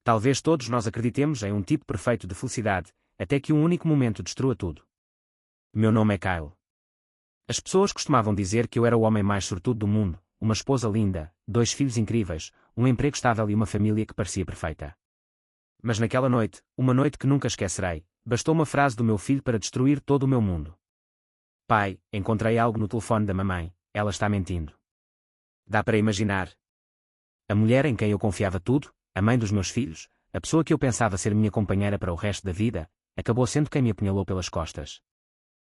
Talvez todos nós acreditemos em um tipo perfeito de felicidade, até que um único momento destrua tudo. Meu nome é Kyle. As pessoas costumavam dizer que eu era o homem mais sortudo do mundo, uma esposa linda, 2 filhos incríveis, um emprego estável e uma família que parecia perfeita. Mas naquela noite, uma noite que nunca esquecerei, bastou uma frase do meu filho para destruir todo o meu mundo. Pai, encontrei algo no telefone da mamãe, ela está mentindo. Dá para imaginar? A mulher em quem eu confiava tudo, a mãe dos meus filhos, a pessoa que eu pensava ser minha companheira para o resto da vida, acabou sendo quem me apunhalou pelas costas.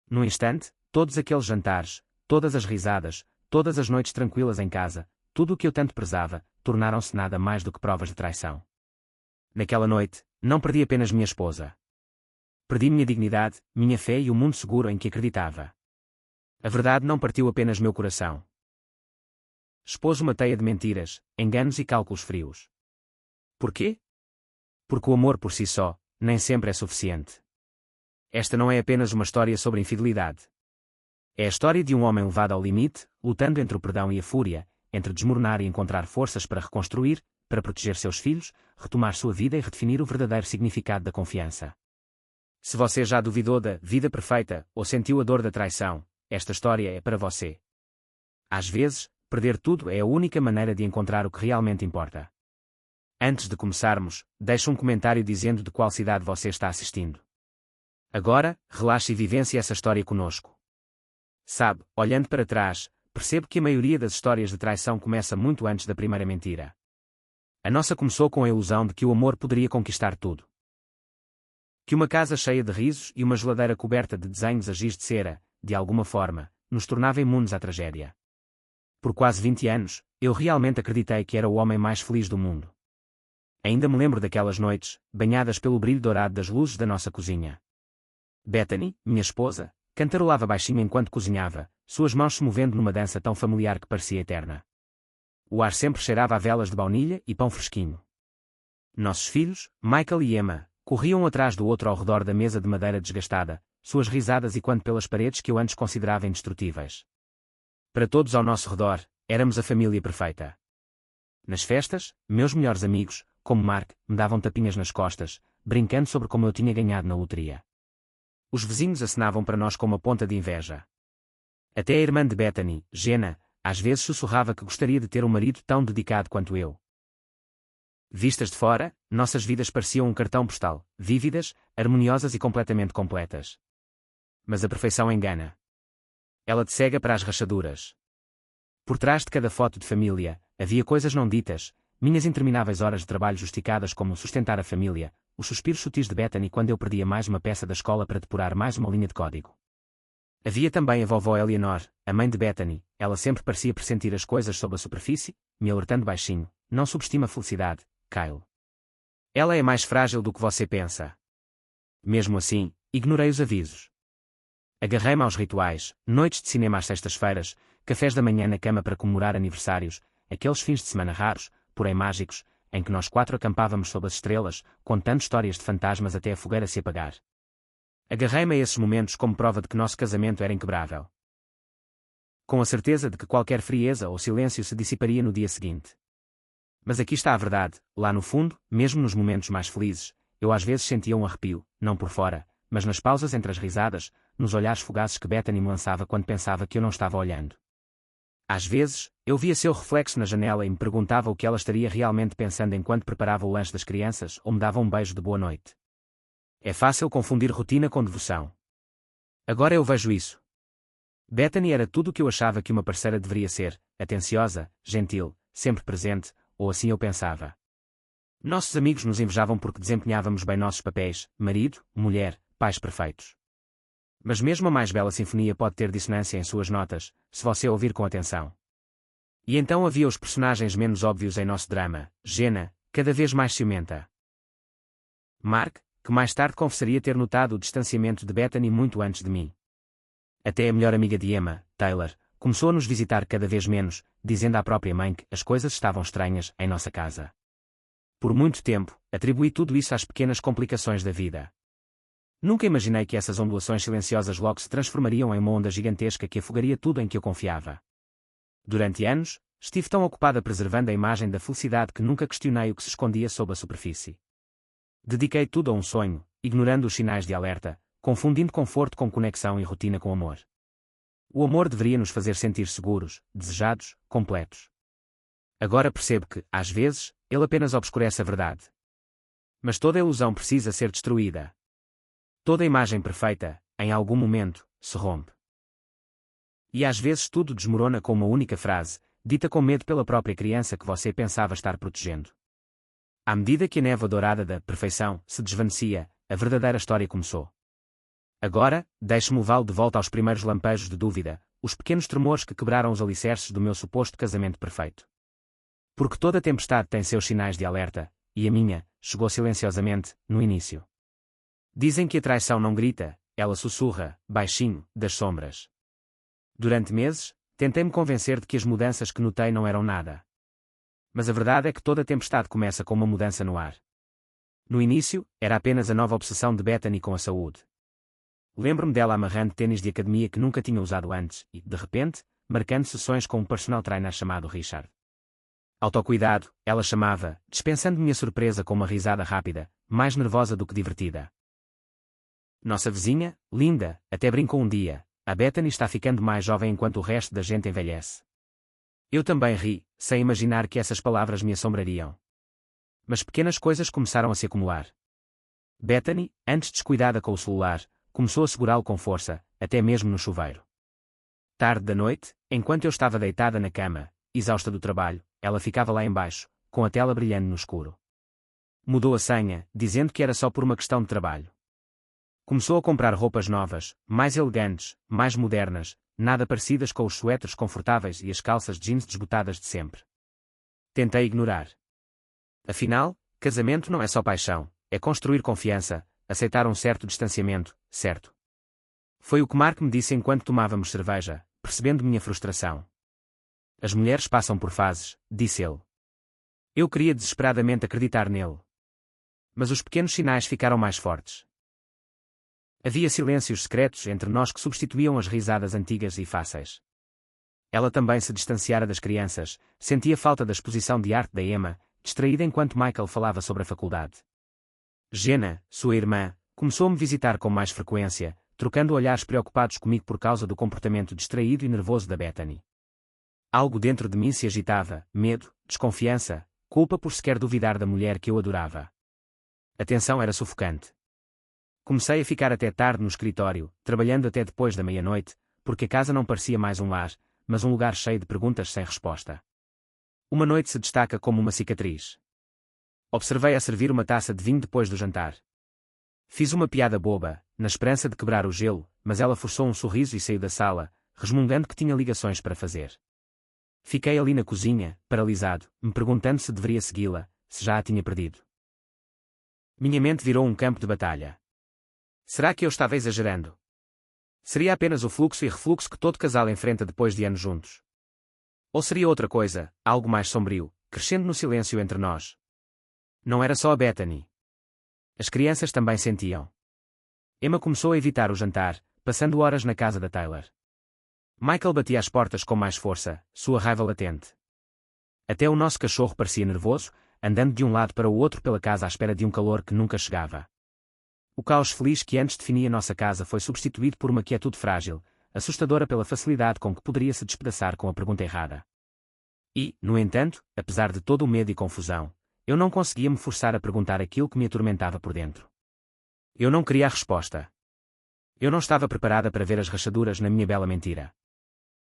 Num instante, todos aqueles jantares, todas as risadas, todas as noites tranquilas em casa, tudo o que eu tanto prezava, tornaram-se nada mais do que provas de traição. Naquela noite, não perdi apenas minha esposa. Perdi minha dignidade, minha fé e o mundo seguro em que acreditava. A verdade não partiu apenas meu coração. Expôs uma teia de mentiras, enganos e cálculos frios. Porquê? Porque o amor por si só, nem sempre é suficiente. Esta não é apenas uma história sobre infidelidade. É a história de um homem levado ao limite, lutando entre o perdão e a fúria, entre desmoronar e encontrar forças para reconstruir, para proteger seus filhos, retomar sua vida e redefinir o verdadeiro significado da confiança. Se você já duvidou da vida perfeita, ou sentiu a dor da traição, esta história é para você. Às vezes, perder tudo é a única maneira de encontrar o que realmente importa. Antes de começarmos, deixe um comentário dizendo de qual cidade você está assistindo. Agora, relaxe e vivencie essa história conosco. Sabe, olhando para trás, percebo que a maioria das histórias de traição começa muito antes da primeira mentira. A nossa começou com a ilusão de que o amor poderia conquistar tudo. Que uma casa cheia de risos e uma geladeira coberta de desenhos a giz de cera, de alguma forma, nos tornava imunes à tragédia. Por quase 20 anos, eu realmente acreditei que era o homem mais feliz do mundo. Ainda me lembro daquelas noites, banhadas pelo brilho dourado das luzes da nossa cozinha. Bethany, minha esposa, cantarolava baixinho enquanto cozinhava, suas mãos se movendo numa dança tão familiar que parecia eterna. O ar sempre cheirava a velas de baunilha e pão fresquinho. Nossos filhos, Michael e Emma, corriam atrás do outro ao redor da mesa de madeira desgastada, suas risadas ecoando pelas paredes que eu antes considerava indestrutíveis. Para todos ao nosso redor, éramos a família perfeita. Nas festas, meus melhores amigos, como Mark, me davam tapinhas nas costas, brincando sobre como eu tinha ganhado na loteria. Os vizinhos acenavam para nós com uma ponta de inveja. Até a irmã de Bethany, Jenna, às vezes sussurrava que gostaria de ter um marido tão dedicado quanto eu. Vistas de fora, nossas vidas pareciam um cartão postal, vívidas, harmoniosas e completamente completas. Mas a perfeição engana. Ela te cega para as rachaduras. Por trás de cada foto de família, havia coisas não ditas, minhas intermináveis horas de trabalho justificadas como sustentar a família, os suspiros sutis de Bethany quando eu perdia mais uma peça da escola para depurar mais uma linha de código. Havia também a vovó Eleanor, a mãe de Bethany, ela sempre parecia pressentir as coisas sob a superfície, me alertando baixinho, não subestima a felicidade, Kyle. Ela é mais frágil do que você pensa. Mesmo assim, ignorei os avisos. Agarrei-me aos rituais, noites de cinema às sextas-feiras, cafés da manhã na cama para comemorar aniversários, aqueles fins de semana raros, porém mágicos, em que nós 4 acampávamos sob as estrelas, contando histórias de fantasmas até a fogueira se apagar. Agarrei-me a esses momentos como prova de que nosso casamento era inquebrável. Com a certeza de que qualquer frieza ou silêncio se dissiparia no dia seguinte. Mas aqui está a verdade, lá no fundo, mesmo nos momentos mais felizes, eu às vezes sentia um arrepio, não por fora, mas nas pausas entre as risadas, nos olhares fugazes que Bethany me lançava quando pensava que eu não estava olhando. Às vezes, eu via seu reflexo na janela e me perguntava o que ela estaria realmente pensando enquanto preparava o lanche das crianças ou me dava um beijo de boa noite. É fácil confundir rotina com devoção. Agora eu vejo isso. Bethany era tudo o que eu achava que uma parceira deveria ser, atenciosa, gentil, sempre presente, ou assim eu pensava. Nossos amigos nos invejavam porque desempenhávamos bem nossos papéis, marido, mulher, pais perfeitos. Mas mesmo a mais bela sinfonia pode ter dissonância em suas notas, se você ouvir com atenção. E então havia os personagens menos óbvios em nosso drama, Jenna, cada vez mais ciumenta. Mark, que mais tarde confessaria ter notado o distanciamento de Bethany muito antes de mim. Até a melhor amiga de Emma, Taylor, começou a nos visitar cada vez menos, dizendo à própria mãe que as coisas estavam estranhas em nossa casa. Por muito tempo, atribuí tudo isso às pequenas complicações da vida. Nunca imaginei que essas ondulações silenciosas logo se transformariam em uma onda gigantesca que afogaria tudo em que eu confiava. Durante anos, estive tão ocupada preservando a imagem da felicidade que nunca questionei o que se escondia sob a superfície. Dediquei tudo a um sonho, ignorando os sinais de alerta, confundindo conforto com conexão e rotina com amor. O amor deveria nos fazer sentir seguros, desejados, completos. Agora percebo que, às vezes, ele apenas obscurece a verdade. Mas toda ilusão precisa ser destruída. Toda imagem perfeita, em algum momento, se rompe. E às vezes tudo desmorona com uma única frase, dita com medo pela própria criança que você pensava estar protegendo. À medida que a névoa dourada da perfeição se desvanecia, a verdadeira história começou. Agora, deixe-me levá-lo de volta aos primeiros lampejos de dúvida, os pequenos tremores que quebraram os alicerces do meu suposto casamento perfeito. Porque toda tempestade tem seus sinais de alerta, e a minha chegou silenciosamente, no início. Dizem que a traição não grita, ela sussurra, baixinho, das sombras. Durante meses, tentei-me convencer de que as mudanças que notei não eram nada. Mas a verdade é que toda tempestade começa com uma mudança no ar. No início, era apenas a nova obsessão de Bethany com a saúde. Lembro-me dela amarrando tênis de academia que nunca tinha usado antes e, de repente, marcando sessões com um personal trainer chamado Richard. Autocuidado, ela chamava, dispensando minha surpresa com uma risada rápida, mais nervosa do que divertida. Nossa vizinha, linda, até brincou um dia, a Bethany está ficando mais jovem enquanto o resto da gente envelhece. Eu também ri, sem imaginar que essas palavras me assombrariam. Mas pequenas coisas começaram a se acumular. Bethany, antes descuidada com o celular, começou a segurá-lo com força, até mesmo no chuveiro. Tarde da noite, enquanto eu estava deitada na cama, exausta do trabalho, ela ficava lá embaixo, com a tela brilhando no escuro. Mudou a senha, dizendo que era só por uma questão de trabalho. Começou a comprar roupas novas, mais elegantes, mais modernas, nada parecidas com os suéteres confortáveis e as calças jeans desbotadas de sempre. Tentei ignorar. Afinal, casamento não é só paixão, é construir confiança, aceitar um certo distanciamento, certo? Foi o que Mark me disse enquanto tomávamos cerveja, percebendo minha frustração. As mulheres passam por fases, disse ele. Eu queria desesperadamente acreditar nele. Mas os pequenos sinais ficaram mais fortes. Havia silêncios secretos entre nós que substituíam as risadas antigas e fáceis. Ela também se distanciara das crianças, sentia falta da exposição de arte da Emma, distraída enquanto Michael falava sobre a faculdade. Jenna, sua irmã, começou a me visitar com mais frequência, trocando olhares preocupados comigo por causa do comportamento distraído e nervoso da Bethany. Algo dentro de mim se agitava, medo, desconfiança, culpa por sequer duvidar da mulher que eu adorava. A tensão era sufocante. Comecei a ficar até tarde no escritório, trabalhando até depois da meia-noite, porque a casa não parecia mais um lar, mas um lugar cheio de perguntas sem resposta. Uma noite se destaca como uma cicatriz. Observei-a servir uma taça de vinho depois do jantar. Fiz uma piada boba, na esperança de quebrar o gelo, mas ela forçou um sorriso e saiu da sala, resmungando que tinha ligações para fazer. Fiquei ali na cozinha, paralisado, me perguntando se deveria segui-la, se já a tinha perdido. Minha mente virou um campo de batalha. Será que eu estava exagerando? Seria apenas o fluxo e refluxo que todo casal enfrenta depois de anos juntos? Ou seria outra coisa, algo mais sombrio, crescendo no silêncio entre nós? Não era só a Bethany. As crianças também sentiam. Emma começou a evitar o jantar, passando horas na casa da Taylor. Michael batia às portas com mais força, sua raiva latente. Até o nosso cachorro parecia nervoso, andando de um lado para o outro pela casa à espera de um calor que nunca chegava. O caos feliz que antes definia nossa casa foi substituído por uma quietude frágil, assustadora pela facilidade com que poderia se despedaçar com a pergunta errada. E, no entanto, apesar de todo o medo e confusão, eu não conseguia me forçar a perguntar aquilo que me atormentava por dentro. Eu não queria a resposta. Eu não estava preparada para ver as rachaduras na minha bela mentira.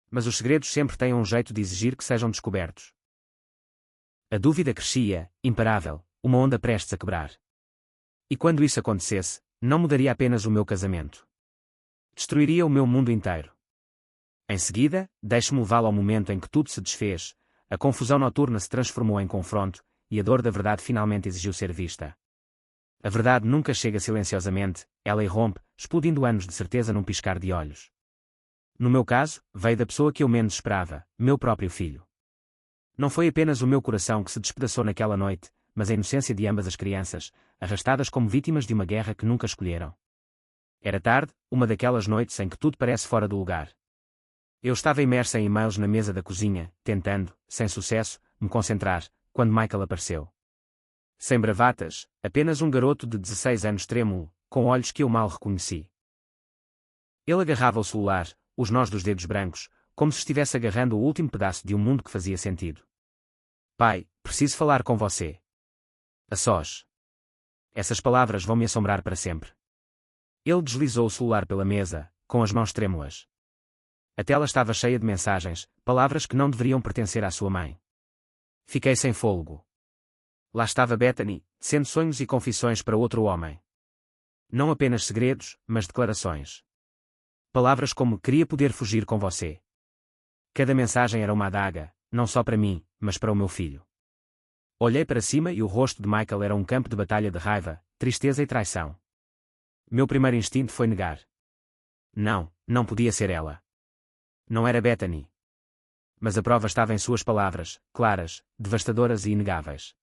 Mas os segredos sempre têm um jeito de exigir que sejam descobertos. A dúvida crescia, imparável, uma onda prestes a quebrar. E quando isso acontecesse, não mudaria apenas o meu casamento. Destruiria o meu mundo inteiro. Em seguida, deixe-me levá-lo ao momento em que tudo se desfez, a confusão noturna se transformou em confronto, e a dor da verdade finalmente exigiu ser vista. A verdade nunca chega silenciosamente, ela irrompe, explodindo anos de certeza num piscar de olhos. No meu caso, veio da pessoa que eu menos esperava, meu próprio filho. Não foi apenas o meu coração que se despedaçou naquela noite, mas a inocência de ambas as crianças, arrastadas como vítimas de uma guerra que nunca escolheram. Era tarde, uma daquelas noites em que tudo parece fora do lugar. Eu estava imersa em e-mails na mesa da cozinha, tentando, sem sucesso, me concentrar, quando Michael apareceu. Sem bravatas, apenas um garoto de 16 anos trêmulo, com olhos que eu mal reconheci. Ele agarrava o celular, os nós dos dedos brancos, como se estivesse agarrando o último pedaço de um mundo que fazia sentido. Pai, preciso falar com você. A sós. Essas palavras vão me assombrar para sempre. Ele deslizou o celular pela mesa, com as mãos trêmulas. A tela estava cheia de mensagens, palavras que não deveriam pertencer à sua mãe. Fiquei sem fôlego. Lá estava Bethany, tecendo sonhos e confissões para outro homem. Não apenas segredos, mas declarações. Palavras como queria poder fugir com você. Cada mensagem era uma adaga, não só para mim, mas para o meu filho. Olhei para cima e o rosto de Michael era um campo de batalha de raiva, tristeza e traição. Meu primeiro instinto foi negar. Não podia ser ela. Não era Bethany. Mas a prova estava em suas palavras, claras, devastadoras e inegáveis.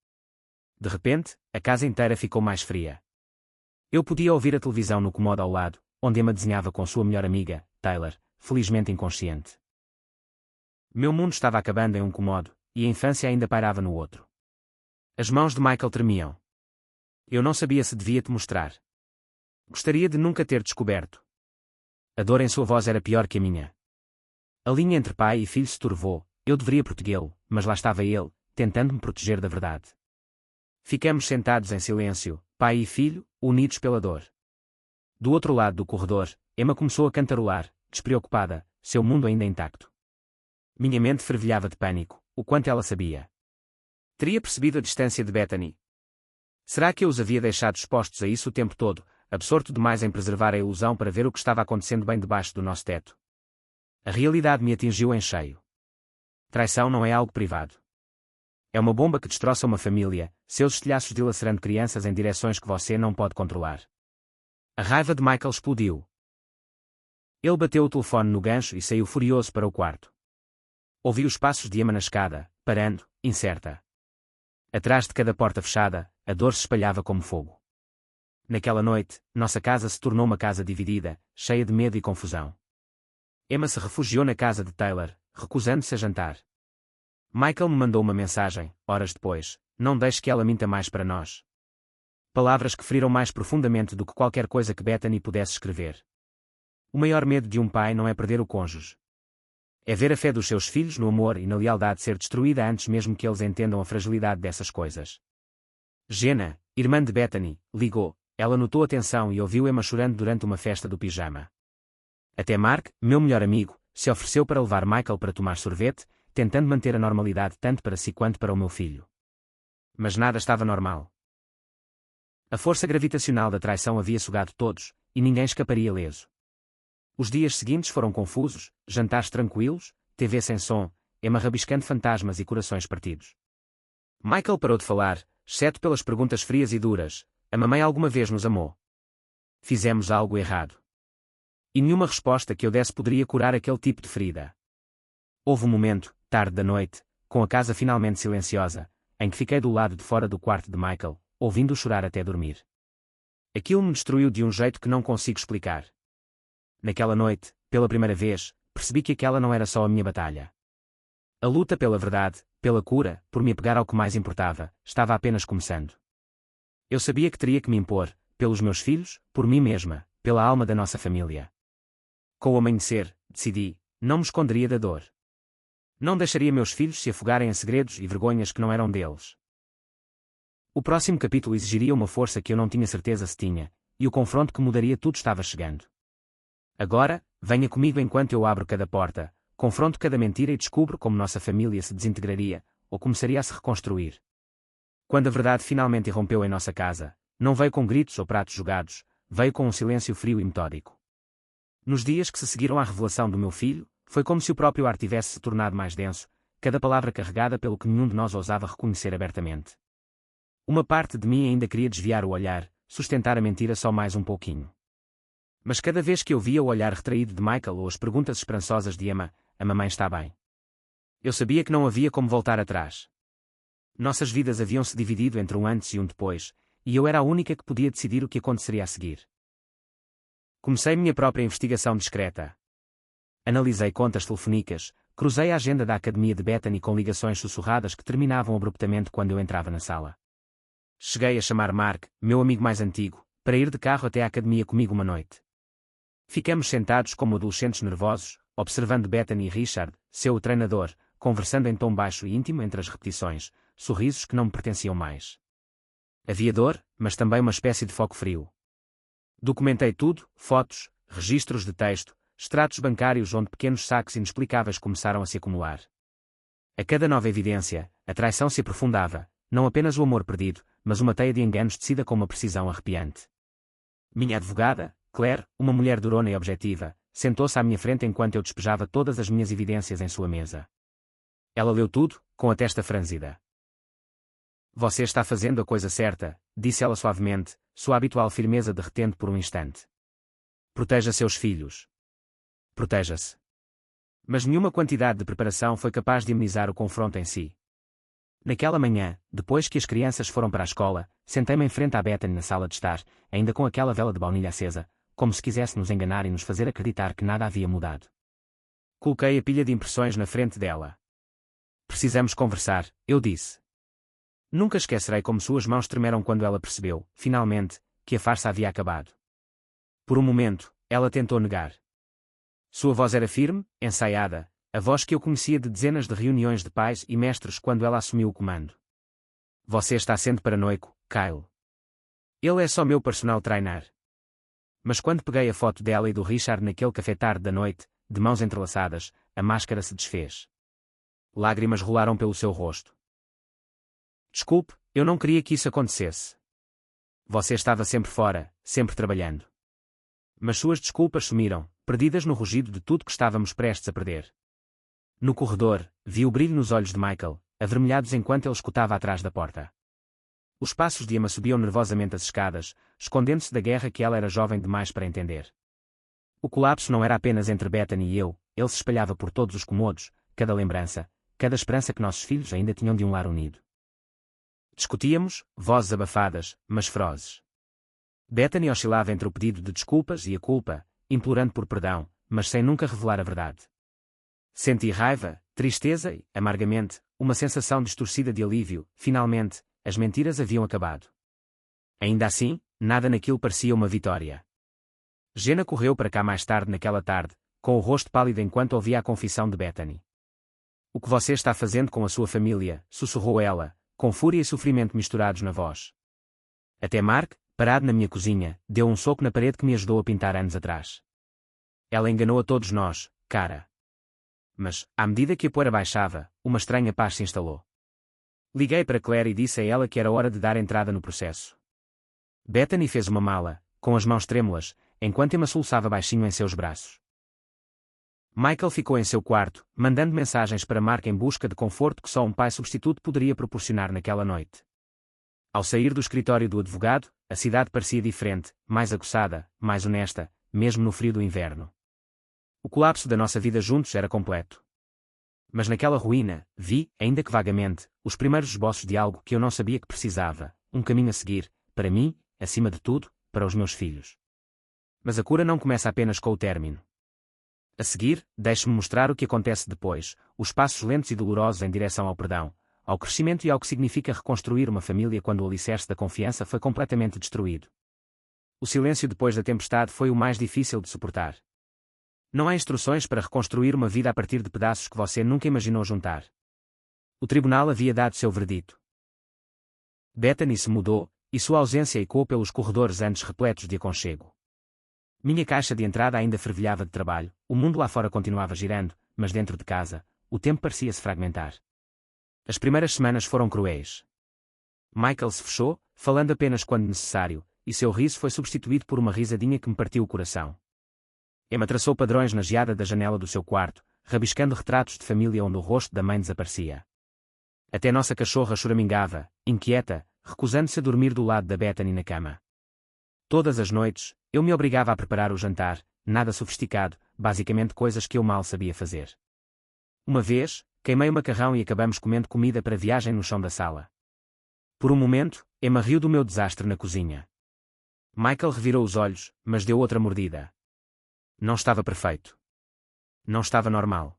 De repente, a casa inteira ficou mais fria. Eu podia ouvir a televisão no cômodo ao lado, onde Emma desenhava com sua melhor amiga, Taylor, felizmente inconsciente. Meu mundo estava acabando em um cômodo, e a infância ainda pairava no outro. As mãos de Michael tremiam. Eu não sabia se devia te mostrar. Gostaria de nunca ter descoberto. A dor em sua voz era pior que a minha. A linha entre pai e filho se turvou, eu deveria protegê-lo, mas lá estava ele, tentando me proteger da verdade. Ficamos sentados em silêncio, pai e filho, unidos pela dor. Do outro lado do corredor, Emma começou a cantarolar, despreocupada, seu mundo ainda intacto. Minha mente fervilhava de pânico, o quanto ela sabia. Teria percebido a distância de Bethany? Será que eu os havia deixado expostos a isso o tempo todo, absorto demais em preservar a ilusão para ver o que estava acontecendo bem debaixo do nosso teto? A realidade me atingiu em cheio. Traição não é algo privado. É uma bomba que destroça uma família, seus estilhaços dilacerando crianças em direções que você não pode controlar. A raiva de Michael explodiu. Ele bateu o telefone no gancho e saiu furioso para o quarto. Ouvi os passos de Emma na escada, parando, incerta. Atrás de cada porta fechada, a dor se espalhava como fogo. Naquela noite, nossa casa se tornou uma casa dividida, cheia de medo e confusão. Emma se refugiou na casa de Taylor, recusando-se a jantar. Michael me mandou uma mensagem, horas depois: não deixe que ela minta mais para nós. Palavras que feriram mais profundamente do que qualquer coisa que Bethany pudesse escrever. O maior medo de um pai não é perder o cônjuge. É ver a fé dos seus filhos no amor e na lealdade ser destruída antes mesmo que eles entendam a fragilidade dessas coisas. Jenna, irmã de Bethany, ligou. Ela notou a tensão e ouviu Emma chorando durante uma festa do pijama. Até Mark, meu melhor amigo, se ofereceu para levar Michael para tomar sorvete, tentando manter a normalidade tanto para si quanto para o meu filho. Mas nada estava normal. A força gravitacional da traição havia sugado todos, e ninguém escaparia ileso. Os dias seguintes foram confusos, jantares tranquilos, TV sem som, Emma rabiscando fantasmas e corações partidos. Michael parou de falar, exceto pelas perguntas frias e duras: a mamãe alguma vez nos amou? Fizemos algo errado? E nenhuma resposta que eu desse poderia curar aquele tipo de ferida. Houve um momento, tarde da noite, com a casa finalmente silenciosa, em que fiquei do lado de fora do quarto de Michael, ouvindo-o chorar até dormir. Aquilo me destruiu de um jeito que não consigo explicar. Naquela noite, pela primeira vez, percebi que aquela não era só a minha batalha. A luta pela verdade, pela cura, por me apegar ao que mais importava, estava apenas começando. Eu sabia que teria que me impor, pelos meus filhos, por mim mesma, pela alma da nossa família. Com o amanhecer, decidi, não me esconderia da dor. Não deixaria meus filhos se afogarem em segredos e vergonhas que não eram deles. O próximo capítulo exigiria uma força que eu não tinha certeza se tinha, e o confronto que mudaria tudo estava chegando. Agora, venha comigo enquanto eu abro cada porta, confronto cada mentira e descubro como nossa família se desintegraria, ou começaria a se reconstruir. Quando a verdade finalmente irrompeu em nossa casa, não veio com gritos ou pratos jogados, veio com um silêncio frio e metódico. Nos dias que se seguiram à revelação do meu filho, foi como se o próprio ar tivesse se tornado mais denso, cada palavra carregada pelo que nenhum de nós ousava reconhecer abertamente. Uma parte de mim ainda queria desviar o olhar, sustentar a mentira só mais um pouquinho. Mas cada vez que eu via o olhar retraído de Michael ou as perguntas esperançosas de Emma, a mamãe está bem. Eu sabia que não havia como voltar atrás. Nossas vidas haviam se dividido entre um antes e um depois, e eu era a única que podia decidir o que aconteceria a seguir. Comecei minha própria investigação discreta. Analisei contas telefônicas, cruzei a agenda da academia de Bethany com ligações sussurradas que terminavam abruptamente quando eu entrava na sala. Cheguei a chamar Mark, meu amigo mais antigo, para ir de carro até à academia comigo uma noite. Ficamos sentados como adolescentes nervosos, observando Bethany e Richard, seu treinador, conversando em tom baixo e íntimo entre as repetições, sorrisos que não me pertenciam mais. Havia dor, mas também uma espécie de foco frio. Documentei tudo, fotos, registros de texto, extratos bancários onde pequenos saques inexplicáveis começaram a se acumular. A cada nova evidência, a traição se aprofundava, não apenas o amor perdido, mas uma teia de enganos tecida com uma precisão arrepiante. Minha advogada, Claire, uma mulher durona e objetiva, sentou-se à minha frente enquanto eu despejava todas as minhas evidências em sua mesa. Ela leu tudo, com a testa franzida. Você está fazendo a coisa certa, disse ela suavemente, sua habitual firmeza derretendo por um instante. Proteja seus filhos. Proteja-se. Mas nenhuma quantidade de preparação foi capaz de amenizar o confronto em si. Naquela manhã, depois que as crianças foram para a escola, sentei-me em frente à Bethany na sala de estar, ainda com aquela vela de baunilha acesa, como se quisesse nos enganar e nos fazer acreditar que nada havia mudado. Coloquei a pilha de impressões na frente dela. Precisamos conversar, eu disse. Nunca esquecerei como suas mãos tremeram quando ela percebeu, finalmente, que a farsa havia acabado. Por um momento, ela tentou negar. Sua voz era firme, ensaiada, a voz que eu conhecia de dezenas de reuniões de pais e mestres quando ela assumiu o comando. Você está sendo paranoico, Kyle. Ele é só meu personal trainer. Mas quando peguei a foto dela e do Richard naquele café tarde da noite, de mãos entrelaçadas, a máscara se desfez. Lágrimas rolaram pelo seu rosto. Desculpe, eu não queria que isso acontecesse. Você estava sempre fora, sempre trabalhando. Mas suas desculpas sumiram, perdidas no rugido de tudo que estávamos prestes a perder. No corredor, vi o brilho nos olhos de Michael, avermelhados enquanto ele escutava atrás da porta. Os passos de Emma subiam nervosamente as escadas, escondendo-se da guerra que ela era jovem demais para entender. O colapso não era apenas entre Bethany e eu, ele se espalhava por todos os cômodos, cada lembrança, cada esperança que nossos filhos ainda tinham de um lar unido. Discutíamos, vozes abafadas, mas ferozes. Bethany oscilava entre o pedido de desculpas e a culpa, implorando por perdão, mas sem nunca revelar a verdade. Senti raiva, tristeza e, amargamente, uma sensação distorcida de alívio. Finalmente, as mentiras haviam acabado. Ainda assim, nada naquilo parecia uma vitória. Jenna correu para cá mais tarde naquela tarde, com o rosto pálido enquanto ouvia a confissão de Bethany. O que você está fazendo com a sua família? Sussurrou ela, com fúria e sofrimento misturados na voz. Até Mark, parado na minha cozinha, deu um soco na parede que me ajudou a pintar anos atrás. Ela enganou a todos nós, cara. Mas, à medida que a poeira baixava, uma estranha paz se instalou. Liguei para Claire e disse a ela que era hora de dar entrada no processo. Bethany fez uma mala, com as mãos trêmulas, enquanto Emma soluçava baixinho em seus braços. Michael ficou em seu quarto, mandando mensagens para Mark em busca de conforto que só um pai substituto poderia proporcionar naquela noite. Ao sair do escritório do advogado, a cidade parecia diferente, mais aguçada, mais honesta, mesmo no frio do inverno. O colapso da nossa vida juntos era completo. Mas naquela ruína, vi, ainda que vagamente, os primeiros esboços de algo que eu não sabia que precisava, um caminho a seguir, para mim, acima de tudo, para os meus filhos. Mas a cura não começa apenas com o término. A seguir, deixe-me mostrar o que acontece depois, os passos lentos e dolorosos em direção ao perdão, ao crescimento e ao que significa reconstruir uma família quando o alicerce da confiança foi completamente destruído. O silêncio depois da tempestade foi o mais difícil de suportar. Não há instruções para reconstruir uma vida a partir de pedaços que você nunca imaginou juntar. O tribunal havia dado seu verdito. Bethany se mudou, e sua ausência ecoou pelos corredores antes repletos de aconchego. Minha caixa de entrada ainda fervilhava de trabalho, o mundo lá fora continuava girando, mas dentro de casa, o tempo parecia se fragmentar. As primeiras semanas foram cruéis. Michael se fechou, falando apenas quando necessário, e seu riso foi substituído por uma risadinha que me partiu o coração. Emma traçou padrões na geada da janela do seu quarto, rabiscando retratos de família onde o rosto da mãe desaparecia. Até nossa cachorra choramingava, inquieta, recusando-se a dormir do lado da Bethany na cama. Todas as noites, eu me obrigava a preparar o jantar, nada sofisticado, basicamente coisas que eu mal sabia fazer. Uma vez, queimei o macarrão e acabamos comendo comida para viagem no chão da sala. Por um momento, Emma riu do meu desastre na cozinha. Michael revirou os olhos, mas deu outra mordida. Não estava perfeito. Não estava normal.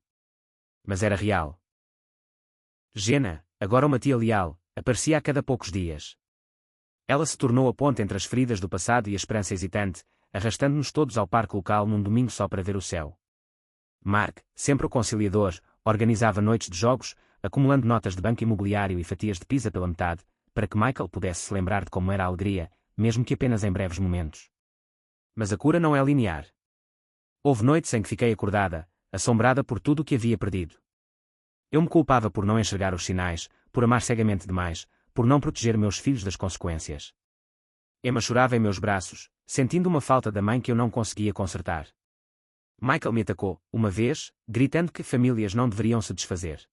Mas era real. Jenna, agora uma tia leal, aparecia a cada poucos dias. Ela se tornou a ponte entre as feridas do passado e a esperança hesitante, arrastando-nos todos ao parque local num domingo só para ver o céu. Mark, sempre o conciliador, organizava noites de jogos, acumulando notas de banco imobiliário e fatias de pizza pela metade, para que Michael pudesse se lembrar de como era a alegria, mesmo que apenas em breves momentos. Mas a cura não é linear. Houve noites em que fiquei acordada, assombrada por tudo o que havia perdido. Eu me culpava por não enxergar os sinais, por amar cegamente demais, por não proteger meus filhos das consequências. Emma chorava em meus braços, sentindo uma falta da mãe que eu não conseguia consertar. Michael me atacou, uma vez, gritando que famílias não deveriam se desfazer.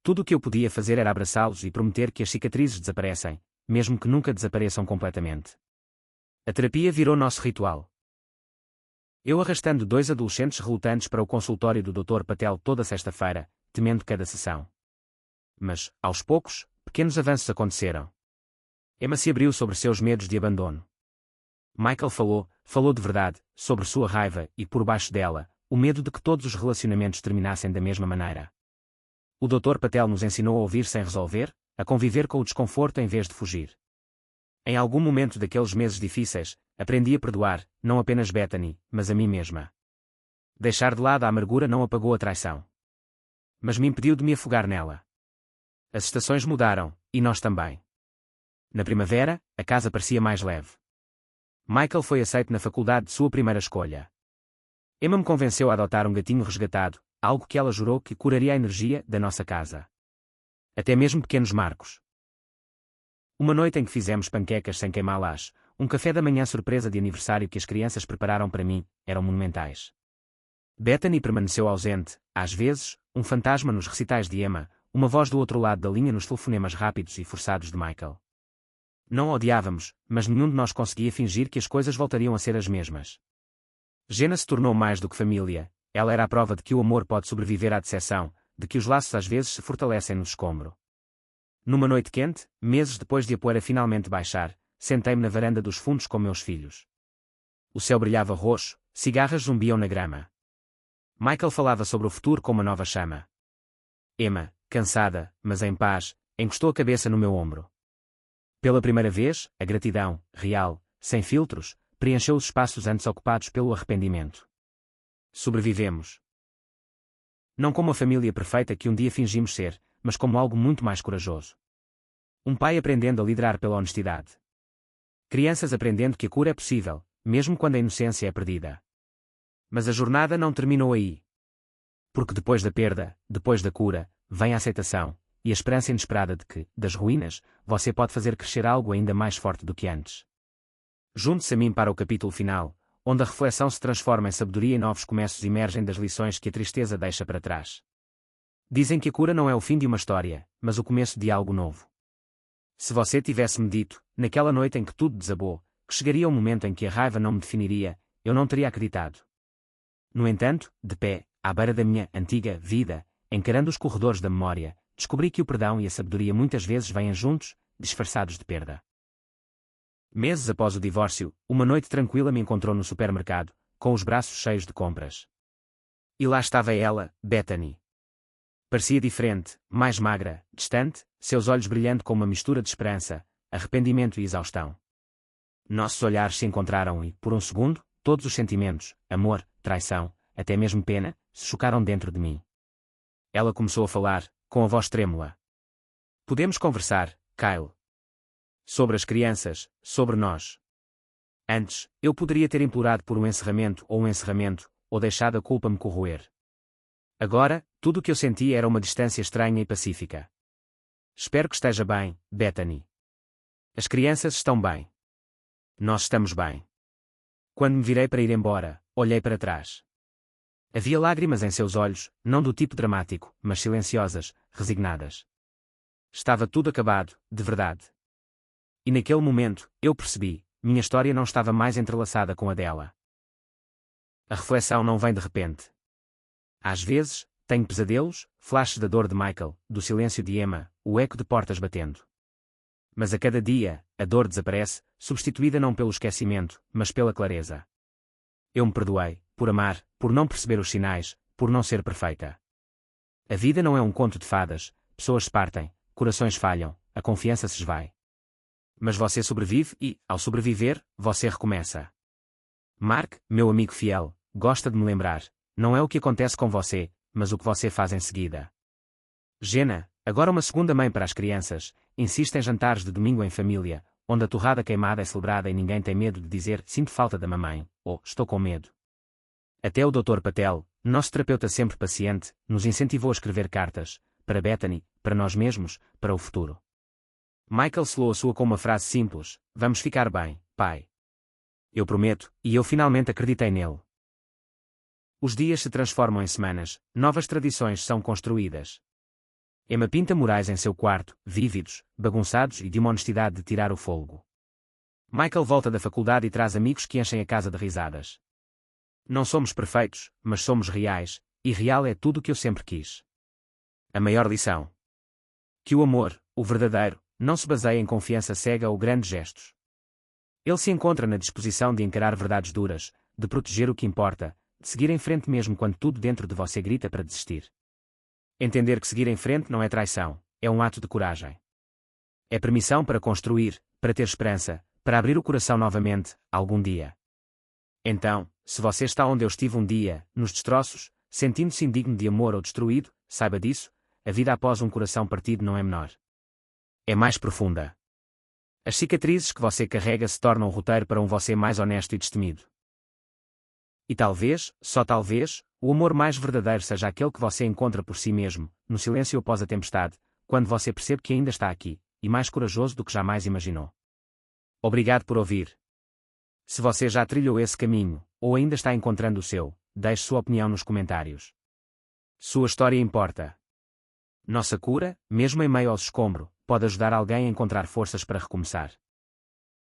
Tudo o que eu podia fazer era abraçá-los e prometer que as cicatrizes desaparecem, mesmo que nunca desapareçam completamente. A terapia virou nosso ritual. Eu arrastando 2 adolescentes relutantes para o consultório do Dr. Patel toda sexta-feira, temendo cada sessão. Mas, aos poucos, pequenos avanços aconteceram. Emma se abriu sobre seus medos de abandono. Michael falou de verdade, sobre sua raiva e, por baixo dela, o medo de que todos os relacionamentos terminassem da mesma maneira. O Dr. Patel nos ensinou a ouvir sem resolver, a conviver com o desconforto em vez de fugir. Em algum momento daqueles meses difíceis, aprendi a perdoar, não apenas Bethany, mas a mim mesma. Deixar de lado a amargura não apagou a traição. Mas me impediu de me afogar nela. As estações mudaram, e nós também. Na primavera, a casa parecia mais leve. Michael foi aceito na faculdade de sua primeira escolha. Emma me convenceu a adotar um gatinho resgatado, algo que ela jurou que curaria a energia da nossa casa. Até mesmo pequenos marcos. Uma noite em que fizemos panquecas sem queimá-las, um café da manhã surpresa de aniversário que as crianças prepararam para mim, eram monumentais. Bethany permaneceu ausente, às vezes, um fantasma nos recitais de Emma, uma voz do outro lado da linha nos telefonemas rápidos e forçados de Michael. Não a odiávamos, mas nenhum de nós conseguia fingir que as coisas voltariam a ser as mesmas. Jenna se tornou mais do que família, ela era a prova de que o amor pode sobreviver à decepção, de que os laços às vezes se fortalecem no escombro. Numa noite quente, meses depois de a poeira finalmente baixar, sentei-me na varanda dos fundos com meus filhos. O céu brilhava roxo, cigarras zumbiam na grama. Michael falava sobre o futuro com uma nova chama. Emma, cansada, mas em paz, encostou a cabeça no meu ombro. Pela primeira vez, a gratidão, real, sem filtros, preencheu os espaços antes ocupados pelo arrependimento. Sobrevivemos. Não como a família perfeita que um dia fingimos ser, mas como algo muito mais corajoso. Um pai aprendendo a liderar pela honestidade. Crianças aprendendo que a cura é possível, mesmo quando a inocência é perdida. Mas a jornada não terminou aí. Porque depois da perda, depois da cura, vem a aceitação, e a esperança inesperada de que, das ruínas, você pode fazer crescer algo ainda mais forte do que antes. Junte-se a mim para o capítulo final, onde a reflexão se transforma em sabedoria e novos começos emergem das lições que a tristeza deixa para trás. Dizem que a cura não é o fim de uma história, mas o começo de algo novo. Se você tivesse-me dito, naquela noite em que tudo desabou, que chegaria um momento em que a raiva não me definiria, eu não teria acreditado. No entanto, de pé, à beira da minha antiga vida, encarando os corredores da memória, descobri que o perdão e a sabedoria muitas vezes vêm juntos, disfarçados de perda. Meses após o divórcio, uma noite tranquila me encontrou no supermercado, com os braços cheios de compras. E lá estava ela, Bethany. Parecia diferente, mais magra, distante, seus olhos brilhando com uma mistura de esperança, arrependimento e exaustão. Nossos olhares se encontraram e, por um segundo, todos os sentimentos, amor, traição, até mesmo pena, se chocaram dentro de mim. Ela começou a falar, com a voz trêmula. Podemos conversar, Kyle. Sobre as crianças, sobre nós. Antes, eu poderia ter implorado por um encerramento, ou deixado a culpa me corroer. Agora, tudo o que eu sentia era uma distância estranha e pacífica. Espero que esteja bem, Bethany. As crianças estão bem. Nós estamos bem. Quando me virei para ir embora, olhei para trás. Havia lágrimas em seus olhos, não do tipo dramático, mas silenciosas, resignadas. Estava tudo acabado, de verdade. E naquele momento, eu percebi, minha história não estava mais entrelaçada com a dela. A reflexão não vem de repente. Às vezes, tenho pesadelos, flashes da dor de Michael, do silêncio de Emma, o eco de portas batendo. Mas a cada dia, a dor desaparece, substituída não pelo esquecimento, mas pela clareza. Eu me perdoei, por amar, por não perceber os sinais, por não ser perfeita. A vida não é um conto de fadas, pessoas se partem, corações falham, a confiança se esvai. Mas você sobrevive e, ao sobreviver, você recomeça. Mark, meu amigo fiel, gosta de me lembrar, não é o que acontece com você, mas o que você faz em seguida. Jenna, agora uma segunda mãe para as crianças, insiste em jantares de domingo em família, onde a torrada queimada é celebrada e ninguém tem medo de dizer sinto falta da mamãe, ou estou com medo. Até o Dr. Patel, nosso terapeuta sempre paciente, nos incentivou a escrever cartas, para Bethany, para nós mesmos, para o futuro. Michael selou a sua com uma frase simples, vamos ficar bem, pai. Eu prometo, e eu finalmente acreditei nele. Os dias se transformam em semanas, novas tradições são construídas. Emma pinta murais em seu quarto, vívidos, bagunçados e de uma honestidade de tirar o fôlego. Michael volta da faculdade e traz amigos que enchem a casa de risadas. Não somos perfeitos, mas somos reais, e real é tudo o que eu sempre quis. A maior lição. Que o amor, o verdadeiro, não se baseia em confiança cega ou grandes gestos. Ele se encontra na disposição de encarar verdades duras, de proteger o que importa, de seguir em frente mesmo quando tudo dentro de você grita para desistir. Entender que seguir em frente não é traição, é um ato de coragem. É permissão para construir, para ter esperança, para abrir o coração novamente, algum dia. Então, se você está onde eu estive um dia, nos destroços, sentindo-se indigno de amor ou destruído, saiba disso, a vida após um coração partido não é menor. É mais profunda. As cicatrizes que você carrega se tornam um roteiro para um você mais honesto e destemido. E talvez, só talvez, o amor mais verdadeiro seja aquele que você encontra por si mesmo, no silêncio após a tempestade, quando você percebe que ainda está aqui, e mais corajoso do que jamais imaginou. Obrigado por ouvir. Se você já trilhou esse caminho, ou ainda está encontrando o seu, deixe sua opinião nos comentários. Sua história importa. Nossa cura, mesmo em meio ao escombro, pode ajudar alguém a encontrar forças para recomeçar.